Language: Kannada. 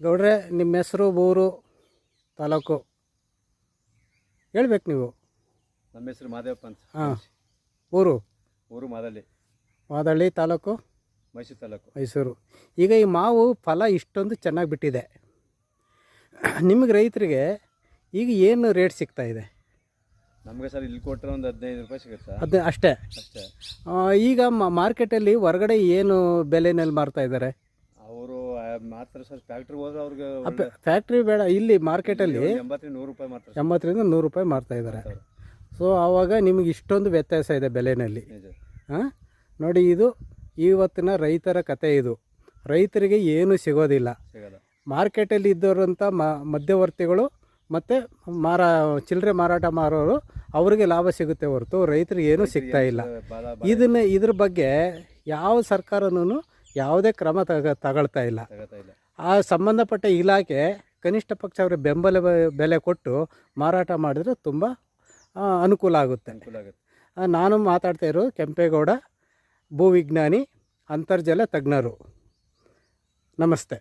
ಗೌಡ್ರೆ, ನಿಮ್ಮ ಹೆಸರು, ಊರು, ತಾಲೂಕು ಹೇಳ್ಬೇಕು ನೀವು. ನಮ್ಮ ಹೆಸರು ಮಾದೇವಪ್ಪ ಅಂತ. ಹಾಂ. ಊರು ಮಾದಳ್ಳಿ, ತಾಲೂಕು ಮೈಸೂರು. ಈಗ ಈ ಮಾವು ಫಲ ಇಷ್ಟೊಂದು ಚೆನ್ನಾಗಿ ಬಿಟ್ಟಿದೆ. ನಿಮಗೆ ರೈತರಿಗೆ ಈಗ ಏನು ರೇಟ್ ಸಿಗ್ತಾ ಇದೆ? ನಮಗೆ ಸರ್ ಇಲ್ಲಿ ಕೊಟ್ಟರೆ ಒಂದು 15 ರೂಪಾಯಿ ಸಿಗುತ್ತೆ. ಅದು ಅಷ್ಟೇ. ಈಗ ಮಾರ್ಕೆಟಲ್ಲಿ ಹೊರಗಡೆ ಏನು ಬೆಲೆನಲ್ಲಿ ಮಾರ್ತಾ ಇದ್ದಾರೆ? ಅವರು ಮಾತ್ರ ಸರ್ ಫ್ಯಾಕ್ಟ್ರಿಗೆ ಹೋದ್ರೆ ಅವ್ರಿಗೆ ಫ್ಯಾಕ್ಟ್ರಿ ಬೇಡ, ಇಲ್ಲಿ ಮಾರ್ಕೆಟಲ್ಲಿ 80-100 ರೂಪಾಯಿ ಮಾತ್ರ. 80ರಿಂದ 100 ರೂಪಾಯಿ ಮಾರ್ತಾ ಇದ್ದಾರೆ. ಸೊ ಆವಾಗ ನಿಮಗೆ ಇಷ್ಟೊಂದು ವ್ಯತ್ಯಾಸ ಇದೆ ಬೆಲೆಯಲ್ಲಿ. ಹಾಂ, ನೋಡಿ, ಇದು ಇವತ್ತಿನ ರೈತರ ಕತೆ. ಇದು ರೈತರಿಗೆ ಏನು ಸಿಗೋದಿಲ್ಲ. ಮಾರ್ಕೆಟಲ್ಲಿ ಇದ್ದವರಂಥ ಮಧ್ಯವರ್ತಿಗಳು ಮತ್ತು ಚಿಲ್ಲರೆ ಮಾರಾಟ ಮಾರೋರು ಅವರಿಗೆ ಲಾಭ ಸಿಗುತ್ತೆ ಹೊರತು ರೈತರಿಗೆ ಏನೂ ಸಿಗ್ತಾ ಇಲ್ಲ. ಇದ್ರ ಬಗ್ಗೆ ಯಾವ ಸರ್ಕಾರನೂ ಯಾವುದೇ ಕ್ರಮ ತಗೊಳ್ತಾ ಇಲ್ಲ. ಆ ಸಂಬಂಧಪಟ್ಟ ಇಲಾಖೆ ಕನಿಷ್ಠ ಪಕ್ಷ ಅವರಿಗೆ ಬೆಂಬಲ ಬೆಲೆ ಕೊಟ್ಟು ಮಾರಾಟ ಮಾಡಿದ್ರೆ ತುಂಬ ಅನುಕೂಲ ಆಗುತ್ತೆ. ನಾನು ಮಾತಾಡ್ತಾ ಇರೋದು ಕೆಂಪೇಗೌಡ, ಭೂವಿಜ್ಞಾನಿ, ಅಂತರ್ಜಲ ತಜ್ಞರು. ನಮಸ್ತೆ.